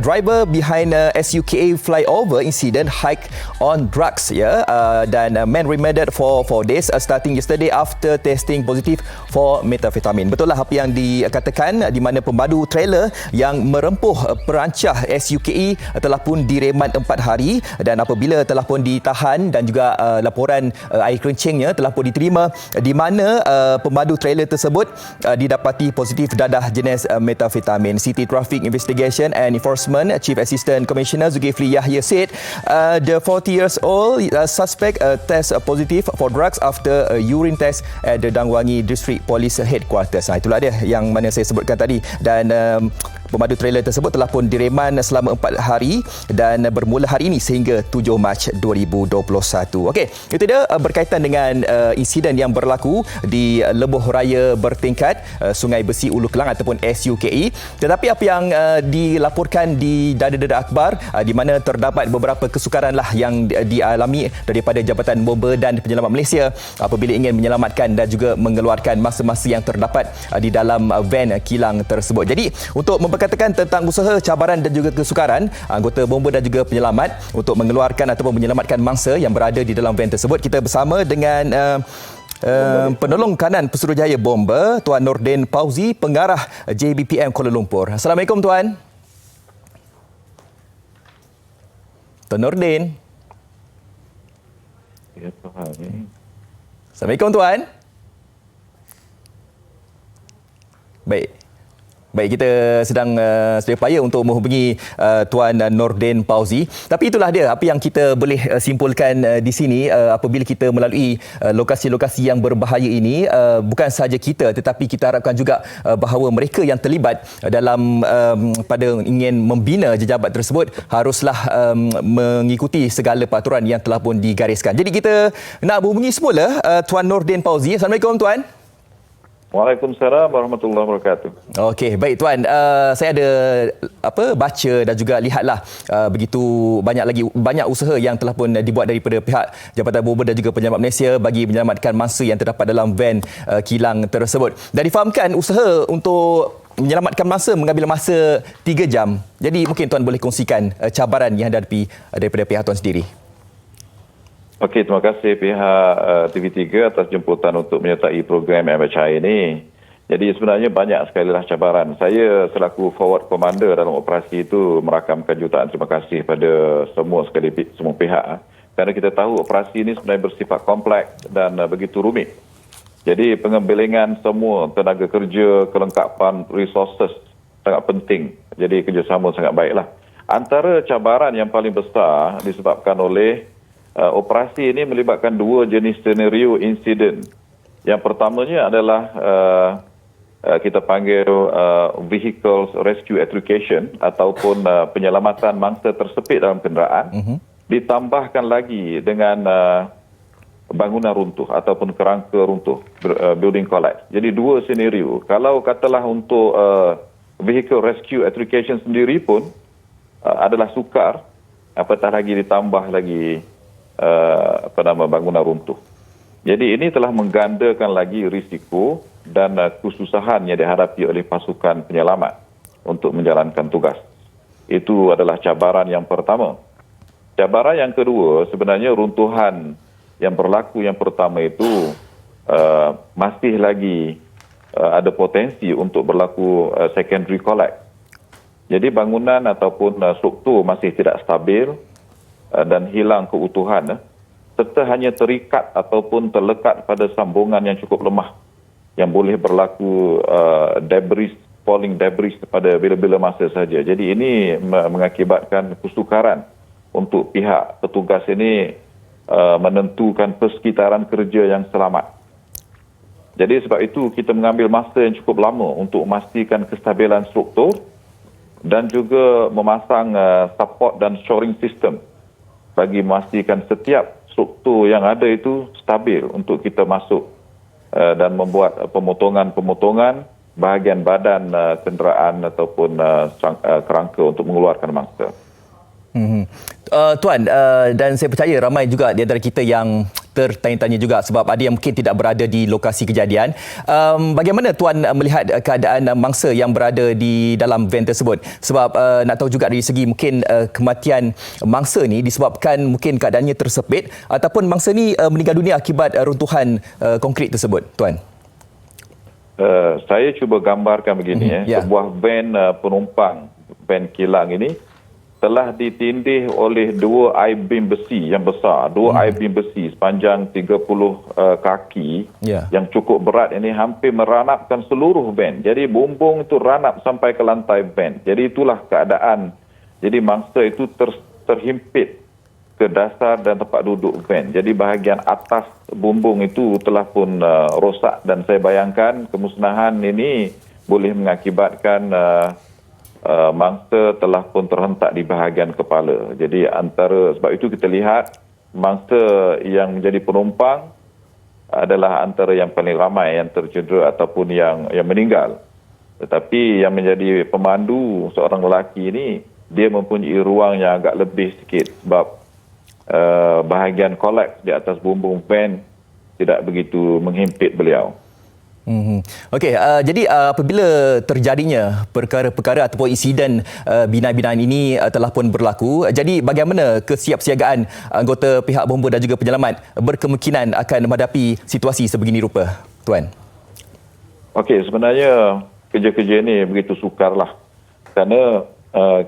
Driver behind SUKA flyover incident hike on drugs, dan man remanded for 4 days starting yesterday after testing positive for methamphetamine. Betul lah apa yang dikatakan, di mana pemadu trailer yang merempuh perancah SUKA telah pun diremand 4 hari, dan apabila telah pun ditahan dan juga laporan air kencingnya telah pun diterima, di mana pemadu trailer tersebut didapati positif dadah jenis methamphetamine. City Traffic Investigation and Enforcement Chief Assistant Commissioner Zulkifli Yahya said the 40 years old suspect test positive for drugs after a urine test at the Dangwangi District Police Headquarters. Itulah dia yang mana saya sebutkan tadi, dan pemadu trailer tersebut telah pun diremand selama 4 hari dan bermula hari ini sehingga 7 Mac 2021. Okey, itu dia berkaitan dengan insiden yang berlaku di Lebuh Raya Bertingkat Sungai Besi Ulu Kelang ataupun SUKE. Tetapi apa yang dilaporkan di Dada-Dada Akhbar, di mana terdapat beberapa kesukaran lah yang dialami daripada Jabatan Bomba dan Penyelamat Malaysia apabila ingin menyelamatkan dan juga mengeluarkan masa-masa yang terdapat di dalam van kilang tersebut. Jadi untuk memperkatakan tentang usaha, cabaran dan juga kesukaran anggota bomba dan juga penyelamat untuk mengeluarkan ataupun menyelamatkan mangsa yang berada di dalam van tersebut, kita bersama dengan penolong kanan Pesuruhjaya Bomba, Tuan Nordin Pauzi, pengarah JBPM Kuala Lumpur. Assalamualaikum Tuan. Tuan Nordin. Ya, Tuhan. Assalamualaikum Tuan. Baik, kita sedang sedia upaya untuk menghubungi Tuan Nordin Pauzi. Tapi itulah dia apa yang kita boleh simpulkan di sini apabila kita melalui lokasi-lokasi yang berbahaya ini. Bukan sahaja kita, tetapi kita harapkan juga bahawa mereka yang terlibat dalam pada ingin membina jejabat tersebut haruslah mengikuti segala peraturan yang telah pun digariskan. Jadi kita nak menghubungi semula Tuan Nordin Pauzi. Assalamualaikum Tuan. Waalaikumsalam warahmatullahi wabarakatuh. Okey, baik Tuan. Saya ada baca dan juga lihatlah begitu banyak usaha yang telah pun dibuat daripada pihak Jabatan Bomba dan juga Penyelamat Malaysia bagi menyelamatkan mangsa yang terdapat dalam van kilang tersebut. Dan difahamkan usaha untuk menyelamatkan mangsa mengambil masa 3 jam. Jadi mungkin Tuan boleh kongsikan cabaran yang dihadapi daripada pihak Tuan sendiri. Okey, terima kasih pihak TV3 atas jemputan untuk menyertai program MHI ini. Jadi sebenarnya banyak sekali lah cabaran. Saya selaku forward commander dalam operasi itu merakamkan jutaan terima kasih pada semua pihak. Kerana kita tahu operasi ini sebenarnya bersifat kompleks dan begitu rumit. Jadi pengembelingan semua tenaga kerja, kelengkapan resources sangat penting. Jadi kerjasama sangat baiklah. Antara cabaran yang paling besar disebabkan oleh operasi ini melibatkan 2 jenis senario insiden. Yang pertamanya adalah kita panggil vehicle rescue education ataupun penyelamatan mangsa tersepit dalam kenderaan. Ditambahkan lagi dengan bangunan runtuh ataupun kerangka runtuh, building collapse. Jadi 2 senario. Kalau katalah untuk vehicle rescue education sendiri pun adalah sukar, apatah lagi ditambah lagi bangunan runtuh. Jadi ini telah menggandakan lagi risiko dan kesusahan yang dihadapi oleh pasukan penyelamat untuk menjalankan tugas. Itu adalah cabaran yang pertama. Cabaran yang kedua, sebenarnya runtuhan yang berlaku yang pertama itu masih lagi ada potensi untuk berlaku secondary collapse. Jadi bangunan ataupun struktur masih tidak stabil dan hilang keutuhan, serta hanya terikat ataupun terlekat pada sambungan yang cukup lemah yang boleh berlaku falling debris pada bila-bila masa saja. Jadi ini mengakibatkan kesukaran untuk pihak petugas ini menentukan persekitaran kerja yang selamat. Jadi sebab itu kita mengambil masa yang cukup lama untuk memastikan kestabilan struktur dan juga memasang support dan shoring system bagi memastikan setiap struktur yang ada itu stabil untuk kita masuk dan membuat pemotongan bahagian badan kenderaan ataupun kerangka untuk mengeluarkan mangsa. Tuan, dan saya percaya ramai juga di antara kita yang tertanya-tanya juga sebab ada yang mungkin tidak berada di lokasi kejadian. Bagaimana Tuan melihat keadaan mangsa yang berada di dalam van tersebut? Sebab nak tahu juga dari segi mungkin kematian mangsa ni disebabkan mungkin keadaannya tersepit ataupun mangsa ni meninggal dunia akibat runtuhan konkrit tersebut, Tuan. Saya cuba gambarkan begini. Sebuah van penumpang, van kilang ini telah ditindih oleh dua I-beam besi yang besar. Dua I-beam besi sepanjang 30 kaki yang cukup berat ini hampir meranapkan seluruh van. Jadi bumbung itu ranap sampai ke lantai van. Jadi itulah keadaan. Jadi mangsa itu terhimpit ke dasar dan tempat duduk van. Jadi bahagian atas bumbung itu telah pun rosak dan saya bayangkan kemusnahan ini boleh mengakibatkan mangsa telah pun terhentak di bahagian kepala. Jadi sebab itu kita lihat mangsa yang menjadi penumpang adalah antara yang paling ramai yang tercedera ataupun yang meninggal. Tetapi yang menjadi pemandu seorang lelaki ini, dia mempunyai ruang yang agak lebih sikit sebab bahagian kolaps di atas bumbung van tidak begitu menghimpit beliau. Okey, jadi apabila terjadinya perkara-perkara ataupun insiden binaan-binaan ini telah pun berlaku, jadi bagaimana kesiapsiagaan anggota pihak bomba dan juga penyelamat berkemungkinan akan menghadapi situasi sebegini rupa, Tuan? Okey, sebenarnya kerja-kerja ini begitu sukarlah kerana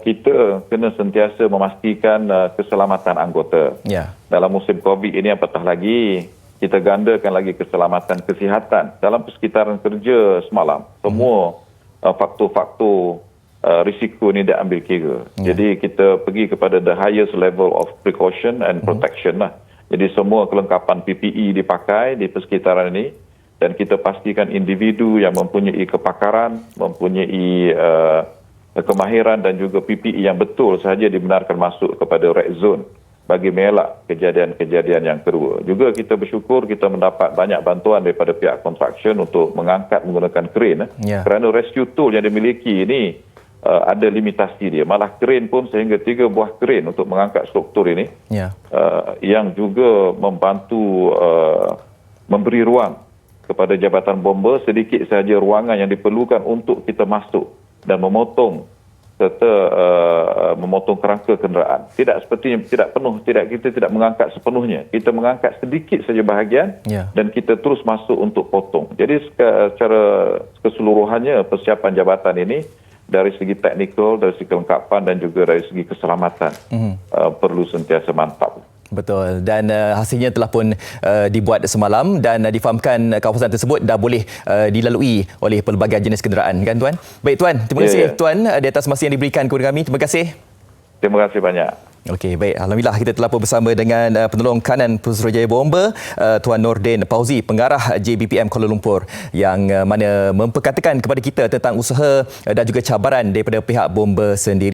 kita kena sentiasa memastikan keselamatan anggota. Dalam musim COVID ini apatah lagi, kita gandakan lagi keselamatan kesihatan dalam persekitaran kerja semalam. Semua faktor-faktor risiko ini diambil kira. Jadi kita pergi kepada the highest level of precaution and protection lah. Jadi semua kelengkapan PPE dipakai di persekitaran ini dan kita pastikan individu yang mempunyai kepakaran, mempunyai kemahiran dan juga PPE yang betul sahaja dibenarkan masuk kepada red zone bagi mengelak kejadian-kejadian yang kedua. Juga kita bersyukur kita mendapat banyak bantuan daripada pihak construction untuk mengangkat menggunakan kren. Kerana rescue tool yang dimiliki ini ada limitasi dia. Malah kren pun sehingga 3 buah kren untuk mengangkat struktur ini yang juga membantu memberi ruang kepada jabatan bomba sedikit sahaja ruangan yang diperlukan untuk kita masuk dan memotong serta memotong kerangka kenderaan. Tidak penuh, kita tidak mengangkat sepenuhnya. Kita mengangkat sedikit saja bahagian dan kita terus masuk untuk potong. Jadi secara keseluruhannya persiapan jabatan ini dari segi teknikal, dari segi kelengkapan dan juga dari segi keselamatan perlu sentiasa mantap. Betul, dan hasilnya telah pun dibuat semalam dan difahamkan kawasan tersebut dah boleh dilalui oleh pelbagai jenis kenderaan, kan Tuan? Baik Tuan, terima kasih Tuan di atas masa yang diberikan kepada kami. Terima kasih. Terima kasih banyak. Okey, baik. Alhamdulillah kita telah pun bersama dengan penolong kanan Putrajaya Bomba, Tuan Nordin Fauzi, pengarah JBPM Kuala Lumpur yang mana memperkatakan kepada kita tentang usaha dan juga cabaran daripada pihak bomba sendiri.